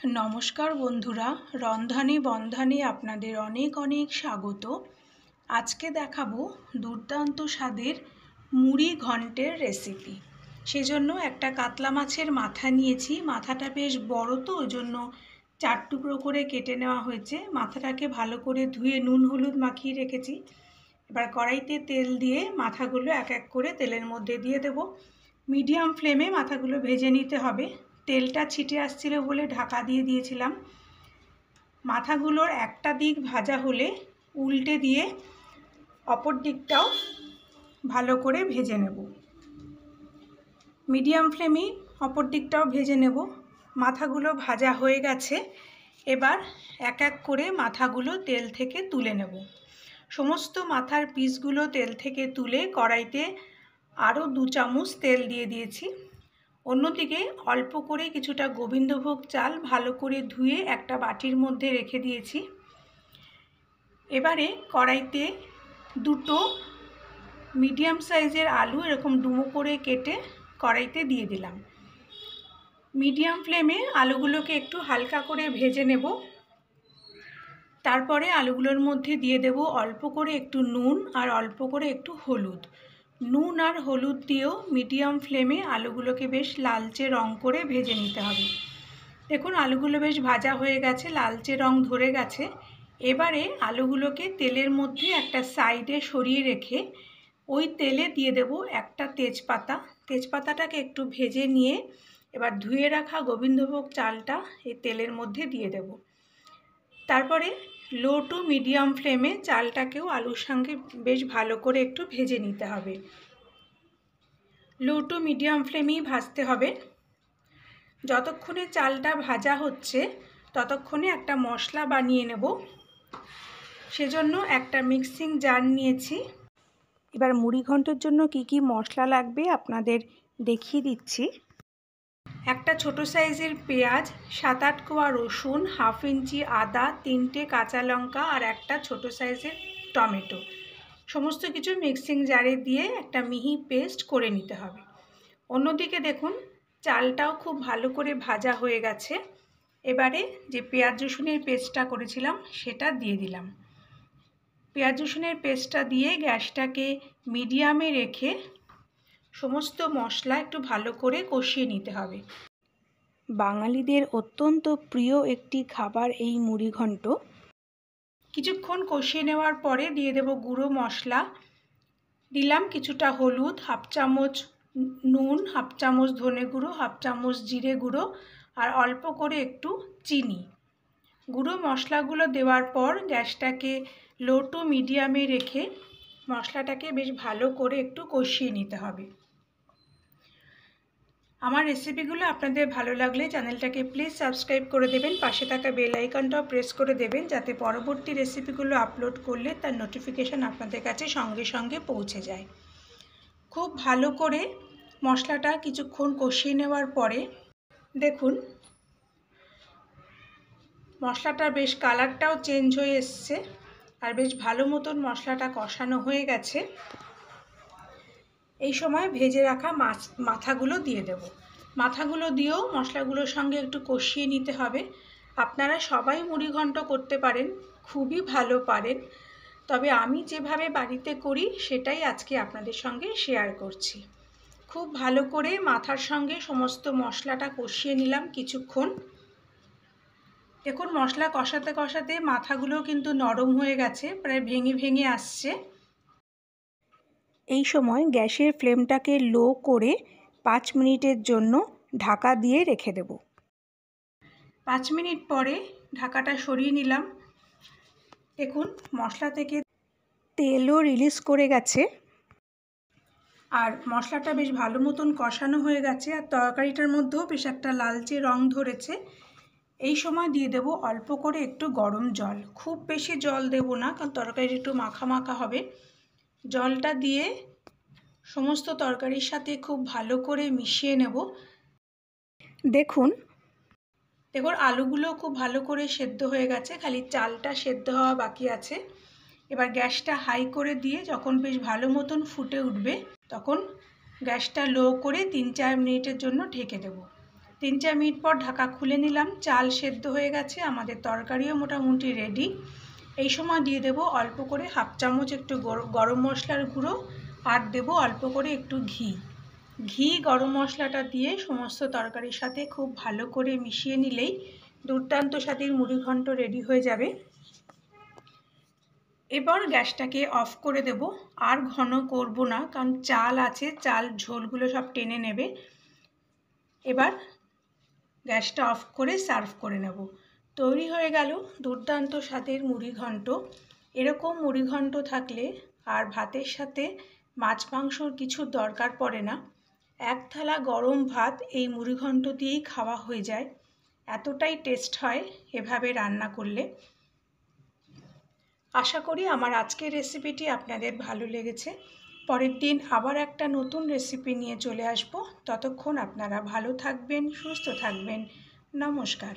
नमस्कार बंधुरा रंधने बंधने आपनादेर अनेक अनेक स्वागत। आज के देखाबो दुर्दान्त स्वादेर मुड़ी घंटेर रेसिपि। सेजन्य एकटा कातला माछेर माथा नियेछि। माथाटा बेश बड़ो तो ओइजन्य 4 टुकरो करे केटे नेওয়া हयेছে। माथाटाके भालो करे धुए नुन हलुद माखिए रेखेछि। एबार कड़ाइते तेल दिए माथागुलो एक एक करे तेलेर मध्य दिए देब। मिडियाम फ्लेमे माथागुलो भेजे निते हबे। तेलटा छिटे आसछिलो बोले ढाका दिए दिएछिलाम। माथागुलोर एकटा दिक भाजा होले उल्टे दिए अपर दिकटाओ भालो करे भेजे नेब। मिडियाम फ्लेमे अपर दिकटाओ भेजे नेब। माथागुलो भाजा हये गेछे। एबार एक एक करे माथागुलो तेल थेके तुले नेब। समस्त माथार पिसगुलो तेल थेके तुले कड़ाइते आरो 2 चामच तेल दिए दिएछि। अन्यदिके अल्प करे किछुटा गोविंदभोग चाल भालो करे धुए एकटा बाटिर मध्य रेखे दिएछि। एबारे कड़ाइते दुटो मीडियम साइजेर आलू एरकम डुमो करे केटे कड़ाइते दिए दिलाम। मीडियम फ्लेमे आलूगुलोके एकटू हालका करे भेजे नेब। तारपरे आलूगुलोर मध्य दिए देब अल्प करे एकटू नुन और अल्प करे एकटू हलुद। नुन और हलुद दिएও मीडियम फ्लेमे आलूगुलोके बेश लालचे रंग करे भेजे निते हबे। देखुन आलूगुलो बेश भाजा हये गेछे, लालचे रंग धरे गेछे। एबारे आलूगुलोके तेलेर मध्य एकटा साइडे सरिये रेखे ओई तेले दिए देब एकटा तेजपाता। तेजपाताटाके एकटू भेजे निये एबार धुए राखा गोविंदभोग चालटा एई तेलेर मध्य दिए देब। तारपरे लो टू मिडियाम फ्लेमे चालटाकेও आलुर संगे बेश भालो करे एकटू भेजे निते हबे। लो टू मिडियाम फ्लेमेई भाजते हबे। जतक्षणे चालटा भाजा होच्छे ततक्षणे एकटा मशला बानिये नेब। सेजन्य एकटा मिक्सिंग जार नियेछि। एबार मुड़ी घन्टेर जन्य कि मशला लागबे आपनादेर देखिए दिচ্ছি। একটা ছোটো সাইজের পেঁয়াজ, 7-8 কোয়া রসুন, हाफ इंची आदा, 3টে কাঁচা লঙ্কা আর একটা ছোটো সাইজের টমেটো সমস্ত কিছু মিক্সিং জারে দিয়ে একটা মিহি পেস্ট করে নিতে হবে। অন্যদিকে দেখুন চালটাও খুব ভালো করে ভাজা হয়ে গেছে। এবারে যে পেঁয়াজ রসুনের পেস্টটা করেছিলাম সেটা দিয়ে দিলাম। পেঁয়াজ রসুনের পেস্টটা দিয়ে গ্যাসটাকে মিডিয়ামে রেখে সমস্ত মশলা একটু ভালো করে কষিয়ে নিতে হবে। বাঙালিদের অত্যন্ত প্রিয় একটি খাবার এই মুড়িঘণ্ট। কিছুক্ষণ কষিয়ে নেওয়ার পরে দিয়ে দেব গুঁড়ো মশলা। দিলাম কিছুটা হলুদ, হাফ চামচ নুন, হাফ চামচ ধনে গুঁড়ো, হাফ চামচ জিরে গুঁড়ো আর অল্প করে একটু চিনি। গুঁড়ো মশলাগুলো দেওয়ার পর গ্যাসটাকে লো টু মিডিয়ামে রেখে মশলাটাকে বেশ ভালো করে একটু কষিয়ে নিতে হবে। আমার রেসিপিগুলো আপনাদের ভালো লাগলে চ্যানেলটাকে প্লিজ সাবস্ক্রাইব করে দেবেন। পাশে থাকা বেল আইকনটাও প্রেস করে দেবেন যাতে পরবর্তী রেসিপিগুলো আপলোড করলে তার নোটিফিকেশান আপনাদের কাছে সঙ্গে সঙ্গে পৌঁছে যায়। খুব ভালো করে মশলাটা কিছুক্ষণ কষিয়ে নেওয়ার পরে দেখুন মশলাটার বেশ কালারটাও চেঞ্জ হয়ে এসছে আর বেশ ভালো মতন মশলাটা কষানো হয়ে গেছে। এই সময় ভেজে রাখা মাথাগুলো দিয়ে দেব। মাথাগুলো দিয়েও মশলাগুলোর সঙ্গে একটু কষিয়ে নিতে হবে। আপনারা সবাই মুড়িঘণ্ট করতে পারেন, খুবই ভালো পারেন, তবে আমি যেভাবে বাড়িতে করি সেটাই আজকে আপনাদের সঙ্গে শেয়ার করছি। খুব ভালো করে মাথার সঙ্গে সমস্ত মশলাটা কষিয়ে নিলাম কিছুক্ষণ। দেখুন মশলা কষাতে কষাতে মাথাগুলো কিন্তু নরম হয়ে গেছে, প্রায় ভেঙে ভেঙে আসছে। এই সময় গ্যাসের ফ্লেমটাকে লো করে 5 মিনিটের জন্য ঢাকা দিয়ে রেখে দেব। 5 মিনিট পরে ঢাকাটা সরিয়ে নিলাম। দেখুন মশলা থেকে তেলও রিলিজ করে গেছে আর মশলাটা বেশ ভালো মতন কষানো হয়ে গেছে আর তরকারিটার মধ্যেও বেশ একটা লালচে রং ধরেছে। এই সময় দিয়ে দেব অল্প করে একটু গরম জল। খুব বেশি জল দেব না, কারণ তরকারিটা একটু মাখা মাখা হবে। জলটা দিয়ে সমস্ত তরকারির সাথে খুব ভালো করে মিশিয়ে নেব। দেখুন আলুগুলো খুব ভালো করে সেদ্ধ হয়ে গেছে, খালি চালটা সেদ্ধ হওয়া বাকি আছে। এবার গ্যাসটা হাই করে দিয়ে যখন বেশ ভালো মতন ফুটে উঠবে তখন গ্যাসটা লো করে 3-4 মিনিটের জন্য ঢেকে দেব। 3-4 মিনিট পর ঢাকা খুলে নিলাম। চাল সেদ্ধ হয়ে গেছে, আমাদের তরকারিও মোটামুটি রেডি। এই সময় দিয়ে দেব অল্প করে 1/2 চামচ একটু গরম মশলার গুঁড়ো, আর দেব অল্প করে একটু ঘি গরম মশলাটা দিয়ে সমস্ত তরকারির সাথে খুব ভালো করে মিশিয়ে নিলেই দুর্দান্ত স্বাদের মুড়িঘণ্ট রেডি হয়ে যাবে। এবার গ্যাসটাকে অফ করে দেব। আর ঘন করব না, কারণ চাল আছে, চাল ঝোলগুলো সব টেনে নেবে। এবার গ্যাসটা অফ করে সার্ভ করে নেব। তৈরি হয়ে গেল দুর্দান্ত স্বাদের মুড়িঘণ্ট। এরকম মুড়িঘণ্ট থাকলে আর ভাতের সাথে মাছ মাংসর কিছু দরকার পড়ে না। এক থালা গরম ভাত এই মুড়িঘণ্ট দিয়েই খাওয়া হয়ে যায়, এতটাই টেস্ট হয় এভাবে রান্না করলে। আশা করি আমার আজকের রেসিপিটি আপনাদের ভালো লেগেছে। পরের দিন আবার একটা নতুন রেসিপি নিয়ে চলে আসব। ততক্ষণ আপনারা ভালো থাকবেন, সুস্থ থাকবেন। নমস্কার।